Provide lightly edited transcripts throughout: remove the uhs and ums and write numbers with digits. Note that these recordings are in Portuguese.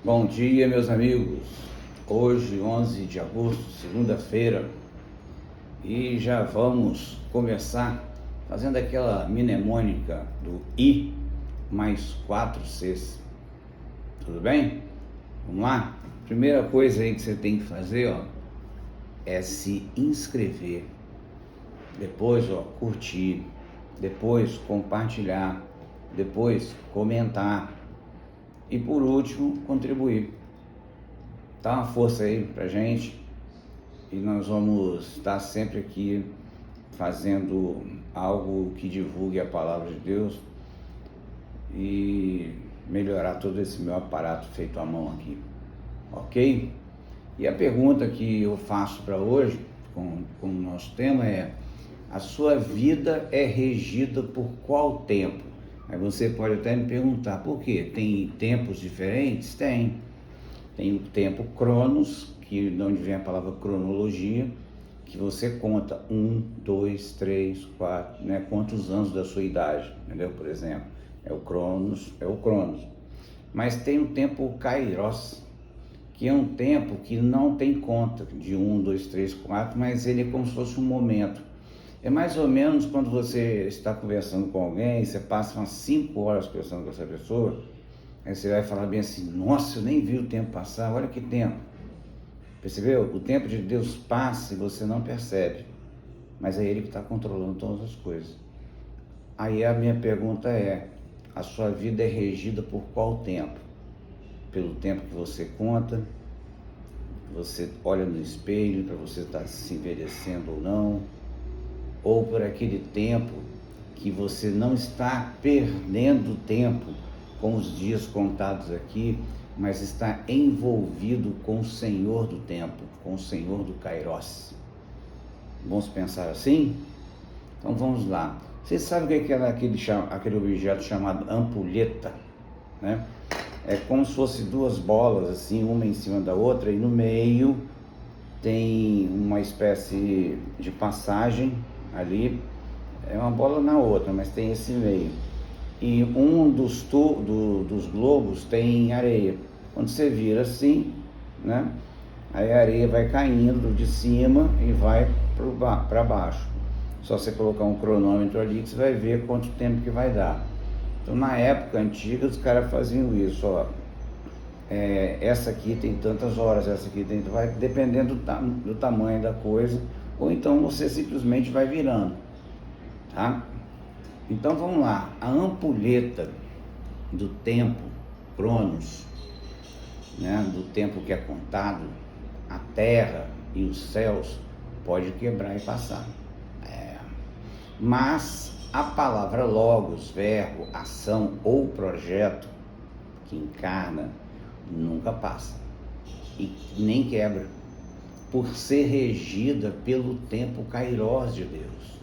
Bom dia, meus amigos. Hoje, 11 de agosto, segunda-feira, e já vamos começar fazendo aquela mnemônica do I mais 4 Cs. Tudo bem? Vamos lá? Primeira coisa aí que você tem que fazer, é se inscrever. Depois, curtir. Depois, compartilhar. Depois, comentar. E por último, contribuir. Dá uma força aí pra gente e nós vamos estar sempre aqui fazendo algo que divulgue a palavra de Deus e melhorar todo esse meu aparato feito à mão aqui, ok? E a pergunta que eu faço para hoje, com o nosso tema é: a sua vida é regida por qual tempo? Aí você pode até me perguntar, por quê? Tem tempos diferentes? Tem o tempo Cronos, que de onde vem a palavra cronologia, que você conta 1, 2, 3, 4, né? Quantos anos da sua idade, entendeu? Por exemplo, é o Cronos. Mas tem o tempo Kairos, que é um tempo que não tem conta de 1, 2, 3, 4, mas ele é como se fosse um momento. É mais ou menos quando você está conversando com alguém, você passa umas 5 horas conversando com essa pessoa, aí você vai falar bem assim: nossa, eu nem vi o tempo passar, olha que tempo. Percebeu? O tempo de Deus passa e você não percebe, mas é Ele que está controlando todas as coisas. Aí a minha pergunta é: a sua vida é regida por qual tempo? Pelo tempo que você conta, você olha no espelho para você estar se envelhecendo ou não, ou por aquele tempo que você não está perdendo tempo com os dias contados aqui, mas está envolvido com o Senhor do tempo, com o Senhor do Kairos. Vamos pensar assim? Então vamos lá. Você sabe o que é aquele objeto chamado ampulheta, né? É como se fosse duas bolas assim, uma em cima da outra, e no meio tem uma espécie de passagem ali, é uma bola na outra, mas tem esse meio. E um dos globos tem areia. Quando você vira assim, né, aí a areia vai caindo de cima e vai para baixo. Só você colocar um cronômetro ali que você vai ver quanto tempo que vai dar. Então, na época antiga, os caras faziam isso, essa aqui tem tantas horas, essa aqui tem... vai dependendo do tamanho da coisa, ou então você simplesmente vai virando, tá? Então vamos lá, a ampulheta do tempo, Cronos, né, do tempo que é contado, a terra e os céus pode quebrar e passar. Mas a palavra logos, verbo, ação ou projeto que encarna nunca passa e nem quebra, por ser regida pelo tempo Kairos de Deus.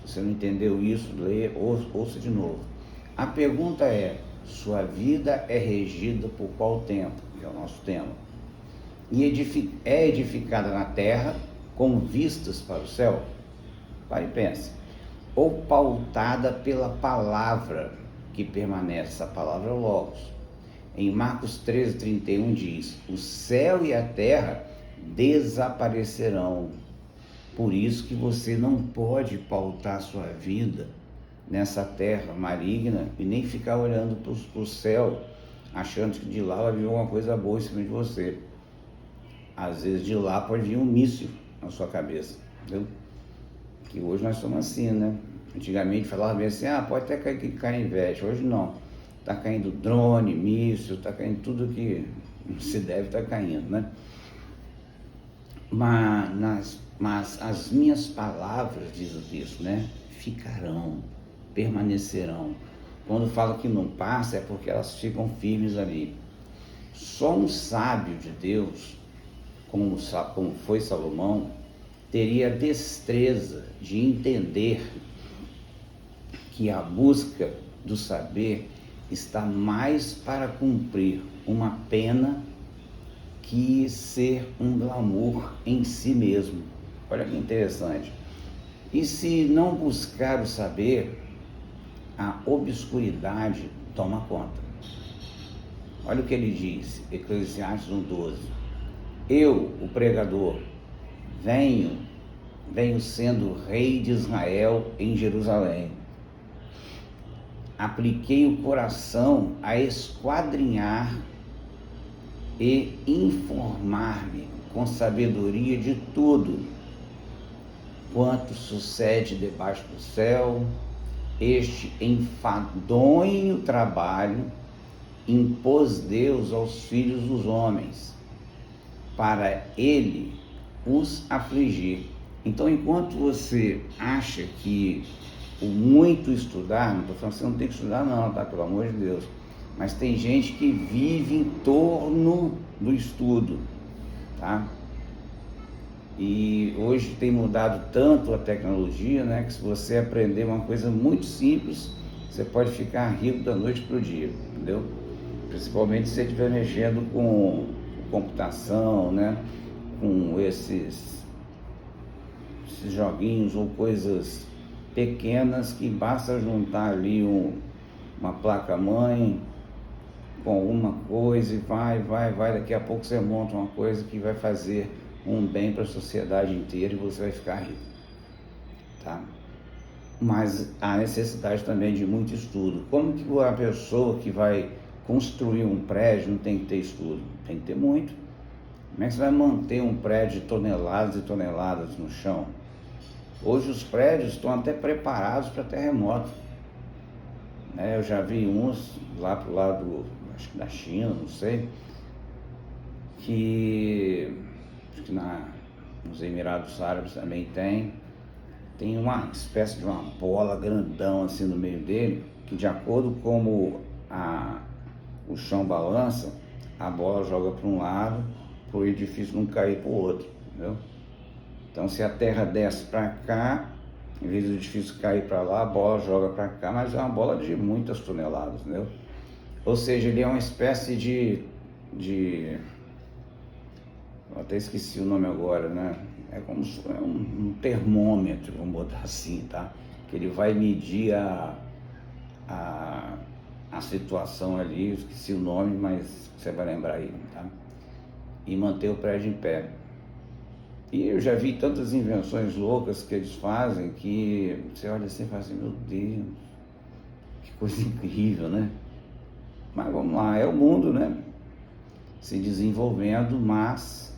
Se você não entendeu isso, ouça de novo. A pergunta é: sua vida é regida por qual tempo? Que é o nosso tema. E é edificada na terra com vistas para o céu? Pare e pense. Ou pautada pela palavra que permanece, a palavra logos. Em Marcos 13:31 diz: o céu e a terra desaparecerão. Por isso que você não pode pautar sua vida nessa terra maligna e nem ficar olhando para o céu, achando que de lá vai vir alguma coisa boa em cima de você. Às vezes de lá pode vir um míssil na sua cabeça, entendeu? Que hoje nós somos assim, né? Antigamente falava bem assim: pode até cair inveja. Hoje não. Está caindo drone, míssil, está caindo tudo que se deve estar caindo, né? Mas as minhas palavras, diz o texto, né, ficarão, permanecerão. Quando fala que não passa, é porque elas ficam firmes ali. Só um sábio de Deus, como foi Salomão, teria a destreza de entender que a busca do saber está mais para cumprir uma pena que ser um glamour em si mesmo. Olha que interessante. E se não buscar o saber, a obscuridade toma conta. Olha o que ele diz, Eclesiastes 1:12. Eu, o pregador, venho sendo rei de Israel em Jerusalém. Apliquei o coração a esquadrinhar e informar-me com sabedoria de tudo quanto sucede debaixo do céu. Este enfadonho trabalho impôs Deus aos filhos dos homens, para ele os afligir. Então, enquanto você acha que o muito estudar, não estou falando que você não tem que estudar não, tá? Pelo amor de Deus. Mas tem gente que vive em torno do estudo, tá? E hoje tem mudado tanto a tecnologia, né? Que se você aprender uma coisa muito simples, você pode ficar rico da noite para o dia, entendeu? Principalmente se você estiver mexendo com computação, né? Com esses joguinhos ou coisas pequenas que basta juntar ali uma placa-mãe com alguma coisa e vai, daqui a pouco você monta uma coisa que vai fazer um bem para a sociedade inteira e você vai ficar rico, tá? Mas há necessidade também de muito estudo. Como que a pessoa que vai construir um prédio não tem que ter estudo? Tem que ter muito. Como é que você vai manter um prédio de toneladas e toneladas no chão? Hoje os prédios estão até preparados para terremoto. Eu já vi uns lá pro lado, acho que da China, não sei, que acho que nos Emirados Árabes também tem uma espécie de uma bola grandão assim no meio dele, que de acordo com como o chão balança, a bola joga para um lado, para o edifício não cair para o outro, entendeu? Então, se a terra desce para cá, em vez do edifício cair para lá, a bola joga para cá, mas é uma bola de muitas toneladas, entendeu? Ou seja, ele é uma espécie de eu até esqueci o nome agora, né? É como se é um termômetro, vamos botar assim, tá? Que ele vai medir a situação ali, eu esqueci o nome, mas você vai lembrar aí, tá? E manter o prédio em pé. E eu já vi tantas invenções loucas que eles fazem que você olha assim e fala assim, meu Deus, que coisa incrível, né? Mas vamos lá, é o mundo, né? Se desenvolvendo, mas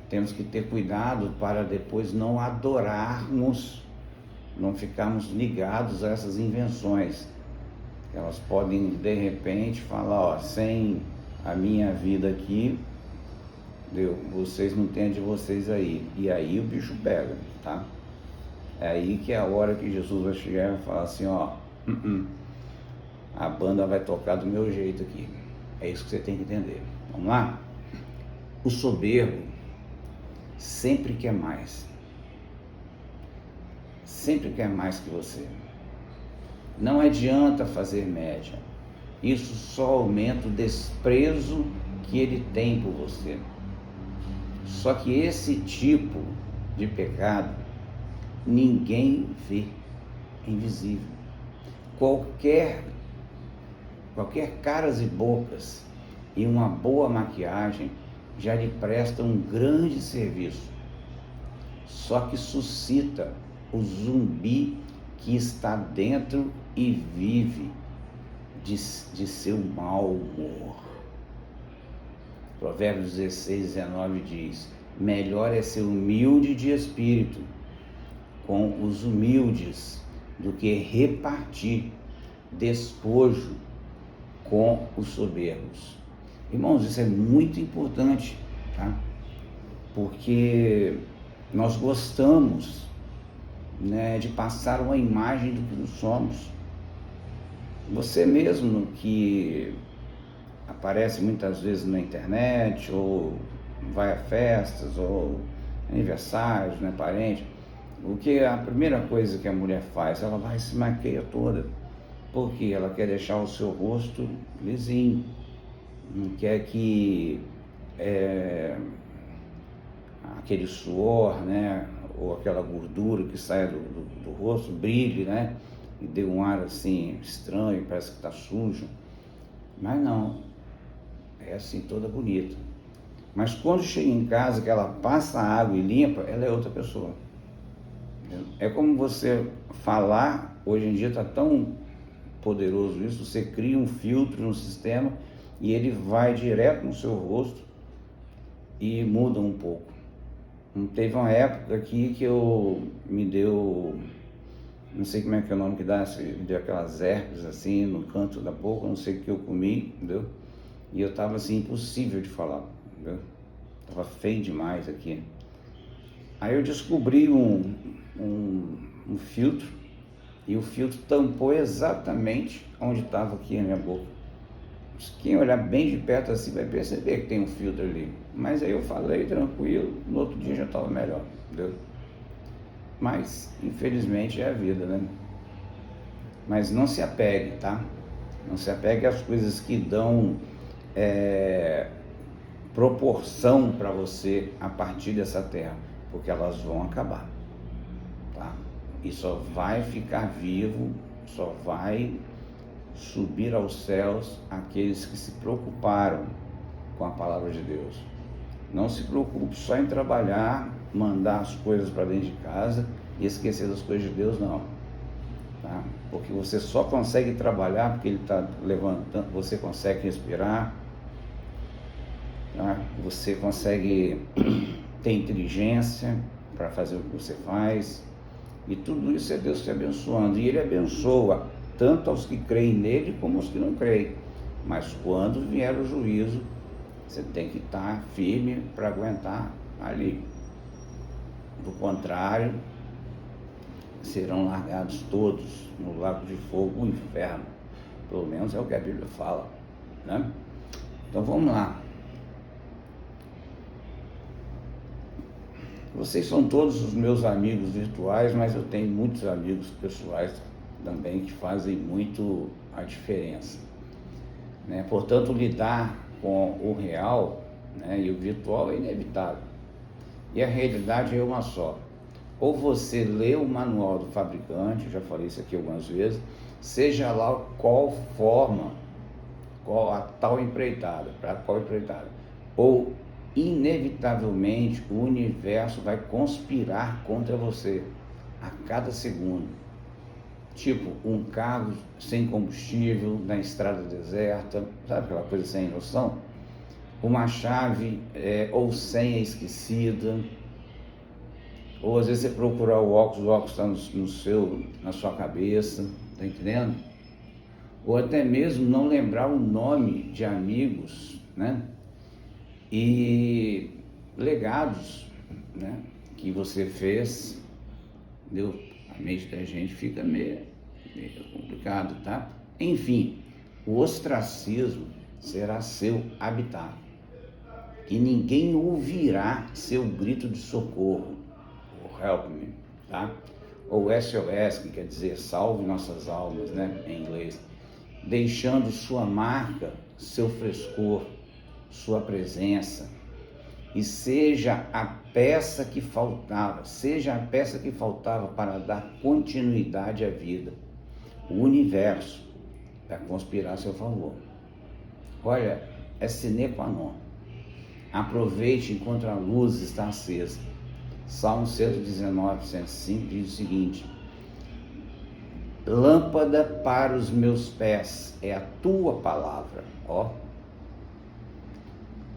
temos que ter cuidado para depois não adorarmos, não ficarmos ligados a essas invenções. Elas podem, de repente, falar, ó, sem a minha vida aqui, vocês não têm a de vocês aí. E aí o bicho pega, tá? É aí que é a hora que Jesus vai chegar e vai falar assim, ó, a banda vai tocar do meu jeito aqui. É isso que você tem que entender. Vamos lá? O soberbo sempre quer mais. Sempre quer mais que você. Não adianta fazer média. Isso só aumenta o desprezo que ele tem por você. Só que esse tipo de pecado ninguém vê, é invisível. Qualquer caras e bocas e uma boa maquiagem já lhe presta um grande serviço. Só que suscita o zumbi que está dentro e vive de seu mau humor. Provérbios 16:19 diz, melhor é ser humilde de espírito com os humildes do que repartir despojo com os soberbos. Irmãos, isso é muito importante, tá? Porque nós gostamos, né, de passar uma imagem do que nós somos. Você mesmo que aparece muitas vezes na internet, ou vai a festas, ou aniversários, né, parente, a primeira coisa que a mulher faz, ela vai e se maquia toda, porque ela quer deixar o seu rosto lisinho, não quer que aquele suor, né, ou aquela gordura que sai do rosto brilhe, né, e dê um ar assim estranho, parece que está sujo. Mas não, assim toda bonita. Mas quando chega em casa, que ela passa a água e limpa, ela é outra pessoa. É como você falar, hoje em dia está tão poderoso isso, você cria um filtro no sistema e ele vai direto no seu rosto e muda um pouco. Teve uma época aqui que me deu, não sei como é que é o nome que dá, me deu aquelas herpes assim no canto da boca, não sei o que eu comi, entendeu? E eu tava assim, impossível de falar, entendeu? Tava feio demais aqui. Aí eu descobri um filtro, e o filtro tampou exatamente onde estava aqui a minha boca. Quem olhar bem de perto assim vai perceber que tem um filtro ali. Mas aí eu falei tranquilo, no outro dia já estava melhor, entendeu? Mas, infelizmente, é a vida, né? Mas não se apegue, tá? Não se apegue às coisas que dão proporção para você a partir dessa terra, porque elas vão acabar, tá? E só vai ficar vivo, só vai subir aos céus aqueles que se preocuparam com a palavra de Deus. Não se preocupe só em trabalhar, mandar as coisas para dentro de casa e esquecer das coisas de Deus, não, tá? Porque você só consegue trabalhar porque Ele está levantando, você consegue respirar, tá? Você consegue ter inteligência para fazer o que você faz, e tudo isso é Deus te abençoando, e Ele abençoa tanto aos que creem nele como aos que não creem. Mas quando vier o juízo, você tem que estar firme para aguentar ali. Do contrário, serão largados todos no lago de fogo, o inferno. Pelo menos é o que a Bíblia fala, né? Então vamos lá. Vocês são todos os meus amigos virtuais, mas eu tenho muitos amigos pessoais também que fazem muito a diferença, né? Portanto, lidar com o real, né, e o virtual é inevitável, e a realidade é uma só. Ou você lê o manual do fabricante, já falei isso aqui algumas vezes, seja lá qual forma, qual a tal empreitada, para qual empreitada, ou inevitavelmente o universo vai conspirar contra você a cada segundo. Tipo, um carro sem combustível, na estrada deserta, sabe aquela coisa sem noção? Uma chave ou senha esquecida, ou às vezes você procurar o óculos está na sua cabeça, tá entendendo? Ou até mesmo não lembrar o nome de amigos, né? E legados, né, que você fez, entendeu? A mente da gente fica meio complicado, tá? Enfim, o ostracismo será seu habitat e ninguém ouvirá seu grito de socorro, ou help me, tá? Ou SOS, que quer dizer salve nossas almas, né, em inglês, deixando sua marca, seu frescor, sua presença, e seja a peça que faltava para dar continuidade à vida. O universo vai conspirar a seu favor. Olha, é sine qua non. Aproveite enquanto a luz está acesa. Salmo 119, 105 diz o seguinte: lâmpada para os meus pés é a tua palavra, ó,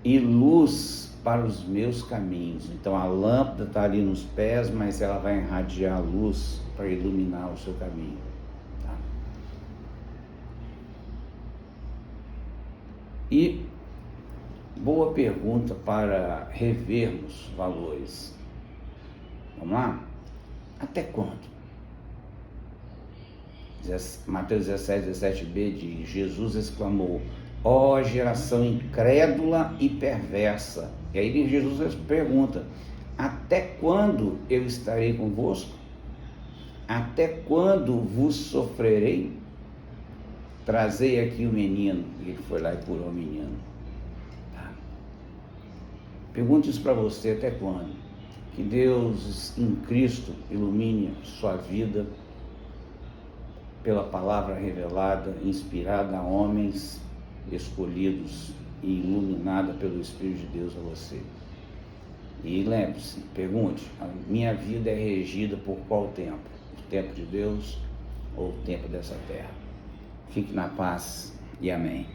e luz para os meus caminhos. Então a lâmpada está ali nos pés, mas ela vai irradiar a luz para iluminar o seu caminho, tá? E boa pergunta para revermos valores. Vamos lá? Até quando? Mateus 17, 17b diz: Jesus exclamou: ó geração incrédula e perversa. E aí Jesus pergunta: até quando eu estarei convosco? Até quando vos sofrerei? Trazei aqui o menino. E ele foi lá e curou o menino. Tá? Pergunto isso para você: até quando? Que Deus em Cristo ilumine sua vida pela palavra revelada, inspirada a homens escolhidos e iluminada pelo Espírito de Deus a você. E lembre-se, pergunte, a minha vida é regida por qual tempo? O tempo de Deus ou o tempo dessa terra? Fique na paz e amém.